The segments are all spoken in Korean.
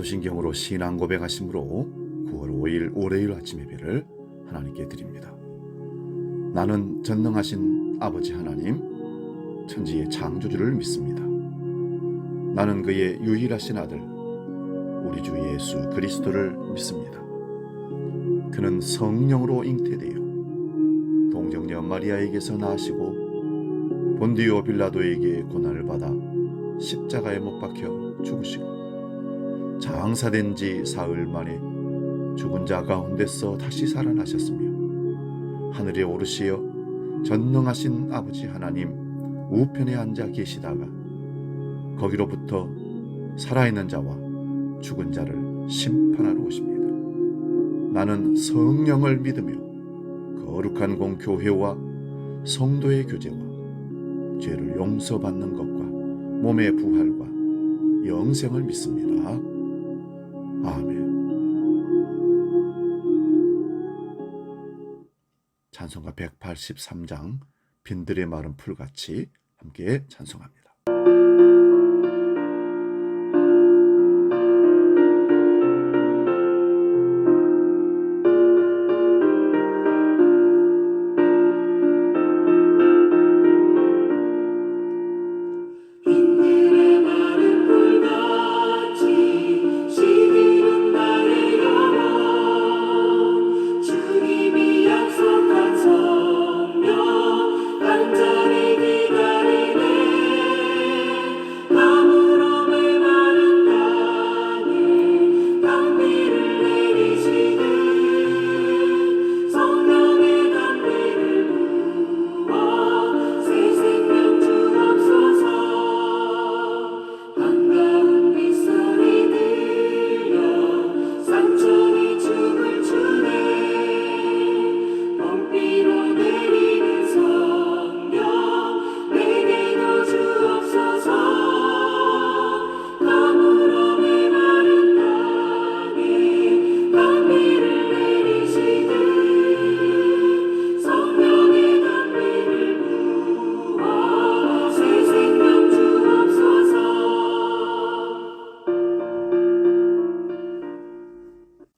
사도신경으로 신앙 고백하심으로 9월 5일 월요일 아침 예배를 하나님께 드립니다. 나는 전능하신 아버지 하나님, 천지의 창조주를 믿습니다. 나는 그의 유일하신 아들, 우리 주 예수 그리스도를 믿습니다. 그는 성령으로 잉태되어 동정녀 마리아에게서 나시고 본디오 빌라도에게 고난을 받아 십자가에 못 박혀 죽으시고 장사된 지 사흘 만에 죽은 자 가운데서 다시 살아나셨으며 하늘에 오르시어 전능하신 아버지 하나님 우편에 앉아 계시다가 거기로부터 살아있는 자와 죽은 자를 심판하러 오십니다. 나는 성령을 믿으며 거룩한 공교회와 성도의 교제와 죄를 용서받는 것과 몸의 부활과 영생을 믿습니다. 아멘. 찬송가 183장 빈들의 마른 풀같이 함께 찬송합니다.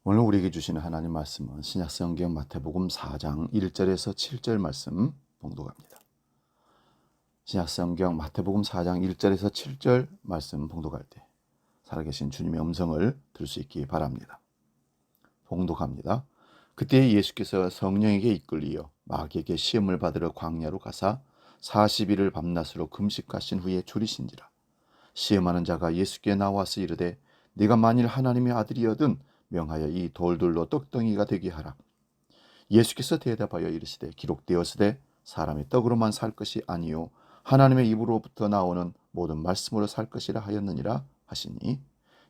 오늘 우리에게 주시는 하나님 말씀은 신약성경 마태복음 4장 1절에서 7절 말씀 봉독합니다. 신약성경 마태복음 4장 1절에서 7절 말씀 봉독할 때 살아계신 주님의 음성을 들을 수 있기 바랍니다. 봉독합니다. 그때 예수께서 성령에게 이끌리어 마귀에게 시험을 받으러 광야로 가사 40일을 밤낮으로 금식하신 후에 줄이신지라. 시험하는 자가 예수께 나와서 이르되 네가 만일 하나님의 아들이여든 명하여 이 돌들로 떡덩이가 되게 하라. 예수께서 대답하여 이르시되 기록되었으되 사람이 떡으로만 살 것이 아니요 하나님의 입으로부터 나오는 모든 말씀으로 살 것이라 하였느니라 하시니,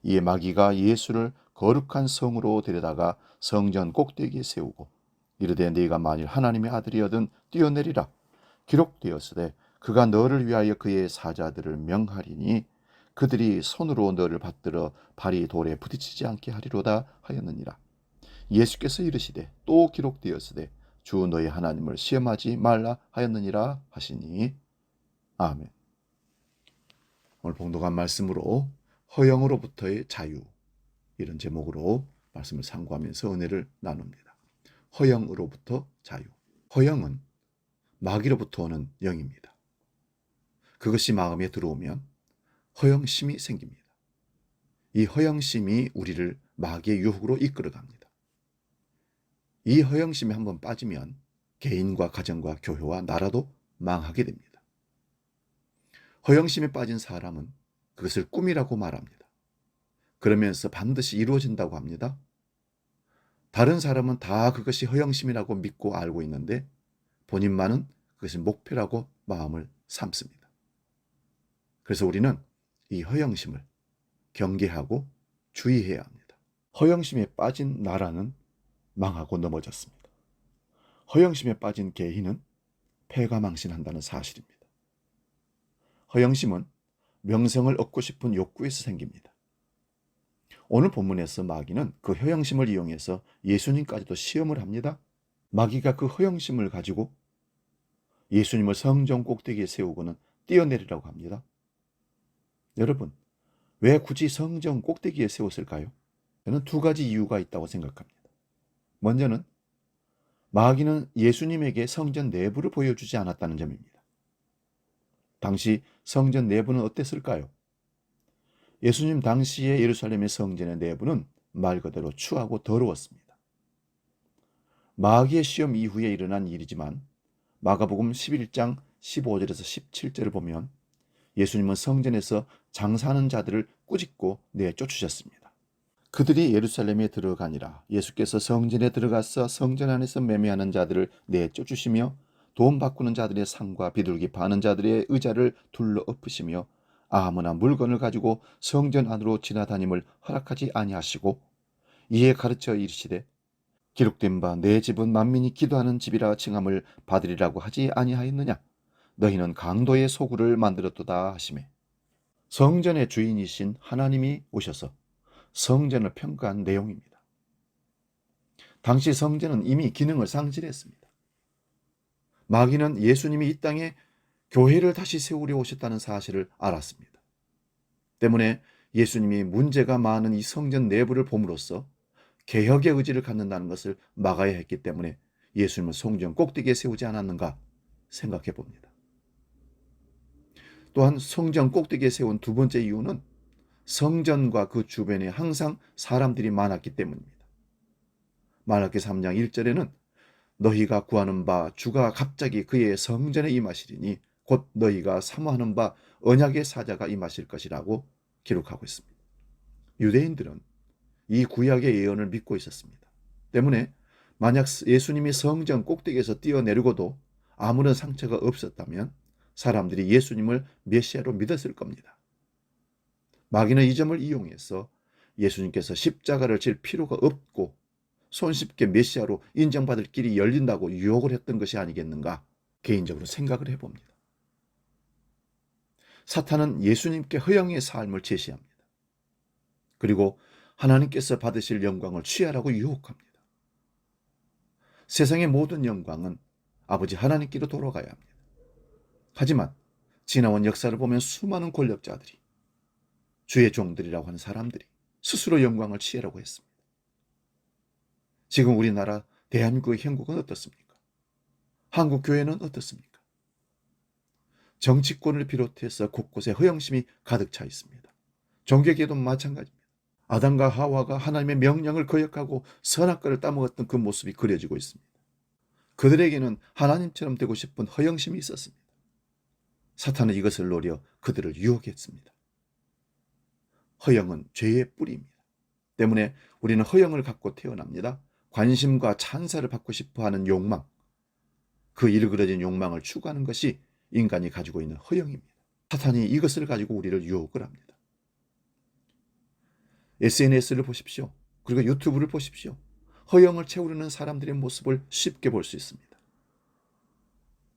이에 마귀가 예수를 거룩한 성으로 데려다가 성전 꼭대기에 세우고 이르되 네가 만일 하나님의 아들이여든 뛰어내리라. 기록되었으되 그가 너를 위하여 그의 사자들을 명하리니 그들이 손으로 너를 받들어 발이 돌에 부딪히지 않게 하리로다 하였느니라. 예수께서 이르시되 또 기록되었으되 주 너의 하나님을 시험하지 말라 하였느니라 하시니. 아멘. 오늘 봉독한 말씀으로 허영으로부터의 자유, 이런 제목으로 말씀을 상고하면서 은혜를 나눕니다. 허영으로부터 자유. 허영은 마귀로부터 오는 영입니다. 그것이 마음에 들어오면 허영심이 생깁니다. 이 허영심이 우리를 마귀의 유혹으로 이끌어갑니다. 이 허영심에 한번 빠지면 개인과 가정과 교회와 나라도 망하게 됩니다. 허영심에 빠진 사람은 그것을 꿈이라고 말합니다. 그러면서 반드시 이루어진다고 합니다. 다른 사람은 다 그것이 허영심이라고 믿고 알고 있는데 본인만은 그것이 목표라고 마음을 삼습니다. 그래서 우리는 이 허영심을 경계하고 주의해야 합니다. 허영심에 빠진 나라는 망하고 넘어졌습니다. 허영심에 빠진 개인은 패가 망신한다는 사실입니다. 허영심은 명성을 얻고 싶은 욕구에서 생깁니다. 오늘 본문에서 마귀는 그 허영심을 이용해서 예수님까지도 시험을 합니다. 마귀가 그 허영심을 가지고 예수님을 성전 꼭대기에 세우고는 뛰어내리라고 합니다. 여러분, 왜 굳이 성전 꼭대기에 세웠을까요? 저는 두 가지 이유가 있다고 생각합니다. 먼저는 마귀는 예수님에게 성전 내부를 보여주지 않았다는 점입니다. 당시 성전 내부는 어땠을까요? 예수님 당시의 예루살렘의 성전의 내부는 말 그대로 추하고 더러웠습니다. 마귀의 시험 이후에 일어난 일이지만 마가복음 11장 15절에서 17절을 보면 예수님은 성전에서 장사하는 자들을 꾸짖고 내쫓으셨습니다. 그들이 예루살렘에 들어가니라. 예수께서 성전에 들어가서 성전 안에서 매매하는 자들을 내쫓으시며 돈 바꾸는 자들의 상과 비둘기 파는 자들의 의자를 둘러 엎으시며 아무나 물건을 가지고 성전 안으로 지나다님을 허락하지 아니하시고 이에 가르쳐 이르시되 기록된 바 내 집은 만민이 기도하는 집이라 칭함을 받으리라고 하지 아니하였느냐. 너희는 강도의 소굴을 만들었도다 하시매 성전의 주인이신 하나님이 오셔서 성전을 평가한 내용입니다. 당시 성전은 이미 기능을 상실했습니다. 마귀는 예수님이 이 땅에 교회를 다시 세우려 오셨다는 사실을 알았습니다. 때문에 예수님이 문제가 많은 이 성전 내부를 봄으로써 개혁의 의지를 갖는다는 것을 막아야 했기 때문에 예수님은 성전 꼭대기에 세우지 않았는가 생각해 봅니다. 또한 성전 꼭대기에 세운 두 번째 이유는 성전과 그 주변에 항상 사람들이 많았기 때문입니다. 말라기 3장 1절에는 너희가 구하는 바 주가 갑자기 그의 성전에 임하시리니 곧 너희가 사모하는 바 언약의 사자가 임하실 것이라고 기록하고 있습니다. 유대인들은 이 구약의 예언을 믿고 있었습니다. 때문에 만약 예수님이 성전 꼭대기에서 뛰어내리고도 아무런 상처가 없었다면 사람들이 예수님을 메시아로 믿었을 겁니다. 마귀는 이 점을 이용해서 예수님께서 십자가를 질 필요가 없고 손쉽게 메시아로 인정받을 길이 열린다고 유혹을 했던 것이 아니겠는가 개인적으로 생각을 해봅니다. 사탄은 예수님께 허영의 삶을 제시합니다. 그리고 하나님께서 받으실 영광을 취하라고 유혹합니다. 세상의 모든 영광은 아버지 하나님께로 돌아가야 합니다. 하지만 지나온 역사를 보면 수많은 권력자들이 주의 종들이라고 하는 사람들이 스스로 영광을 취하라고 했습니다. 지금 우리나라 대한민국의 형국은 어떻습니까? 한국 교회는 어떻습니까? 정치권을 비롯해서 곳곳에 허영심이 가득 차 있습니다. 종교계도 마찬가지입니다. 아담과 하와가 하나님의 명령을 거역하고 선악과를 따먹었던 그 모습이 그려지고 있습니다. 그들에게는 하나님처럼 되고 싶은 허영심이 있었습니다. 사탄은 이것을 노려 그들을 유혹했습니다. 허영은 죄의 뿌리입니다. 때문에 우리는 허영을 갖고 태어납니다. 관심과 찬사를 받고 싶어하는 욕망, 그 일그러진 욕망을 추구하는 것이 인간이 가지고 있는 허영입니다. 사탄이 이것을 가지고 우리를 유혹을 합니다. SNS를 보십시오. 그리고 유튜브를 보십시오. 허영을 채우려는 사람들의 모습을 쉽게 볼 수 있습니다.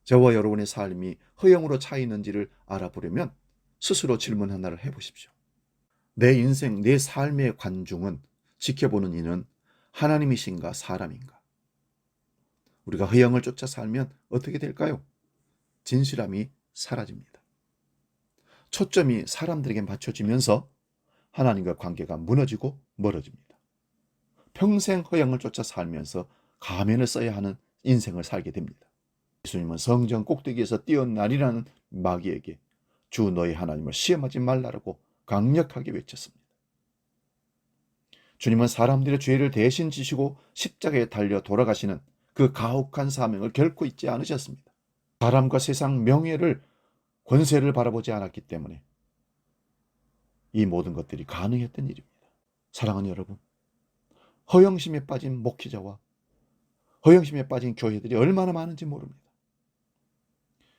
저와 여러분의 삶이 허영으로 차 있는지를 알아보려면 스스로 질문 하나를 해보십시오. 내 인생, 내 삶의 관중은, 지켜보는 이는 하나님이신가 사람인가? 우리가 허영을 쫓아 살면 어떻게 될까요? 진실함이 사라집니다. 초점이 사람들에게 맞춰지면서 하나님과 관계가 무너지고 멀어집니다. 평생 허영을 쫓아 살면서 가면을 써야 하는 인생을 살게 됩니다. 예수님은 성전 꼭대기에서 뛰어나리라는 마귀에게 주 너희 하나님을 시험하지 말라라고 강력하게 외쳤습니다. 주님은 사람들의 죄를 대신 지시고 십자가에 달려 돌아가시는 그 가혹한 사명을 결코 잊지 않으셨습니다. 사람과 세상 명예를, 권세를 바라보지 않았기 때문에 이 모든 것들이 가능했던 일입니다. 사랑하는 여러분, 허영심에 빠진 목회자와 허영심에 빠진 교회들이 얼마나 많은지 모릅니다.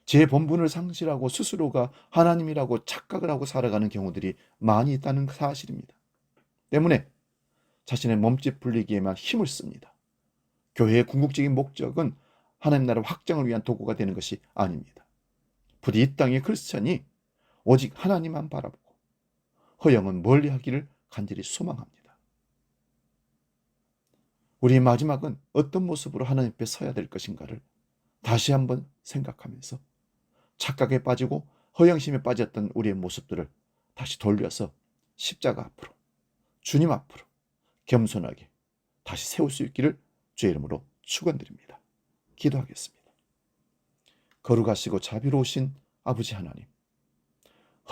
제 본분을 상실하고 스스로가 하나님이라고 착각을 하고 살아가는 경우들이 많이 있다는 사실입니다. 때문에 자신의 몸집 불리기에만 힘을 씁니다. 교회의 궁극적인 목적은 하나님 나라 확장을 위한 도구가 되는 것이 아닙니다. 부디 이 땅의 크리스천이 오직 하나님만 바라보고 허영은 멀리하기를 간절히 소망합니다. 우리의 마지막은 어떤 모습으로 하나님 앞에 서야 될 것인가를 다시 한번 생각하면서 착각에 빠지고 허영심에 빠졌던 우리의 모습들을 다시 돌려서 십자가 앞으로, 주님 앞으로 겸손하게 다시 세울 수 있기를 주의 이름으로 축원드립니다. 기도하겠습니다. 거룩하시고 자비로우신 아버지 하나님,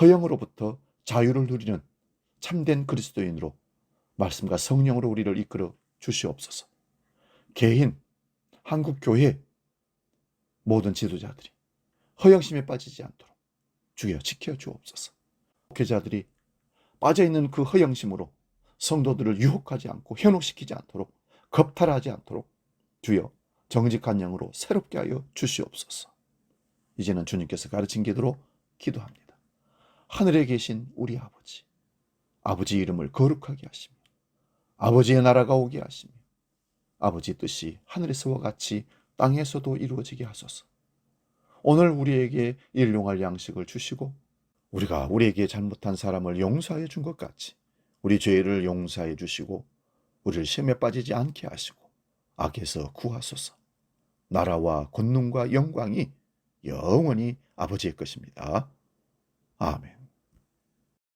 허영으로부터 자유를 누리는 참된 그리스도인으로 말씀과 성령으로 우리를 이끌어 주시옵소서. 개인, 한국교회 모든 지도자들이 허영심에 빠지지 않도록 주여 지켜주옵소서. 목회자들이 빠져있는 그 허영심으로 성도들을 유혹하지 않고 현혹시키지 않도록, 겁탈하지 않도록 주여 정직한 영으로 새롭게 하여 주시옵소서. 이제는 주님께서 가르친 기도로 기도합니다. 하늘에 계신 우리 아버지, 아버지 이름을 거룩하게 하시며 아버지의 나라가 오게 하시며 아버지 뜻이 하늘에서와 같이 땅에서도 이루어지게 하소서. 오늘 우리에게 일용할 양식을 주시고 우리가 우리에게 잘못한 사람을 용서하여 준 것 같이 우리 죄를 용서해 주시고 우리를 시험에 빠지지 않게 하시고 악에서 구하소서. 나라와 권능과 영광이 영원히 아버지의 것입니다. 아멘.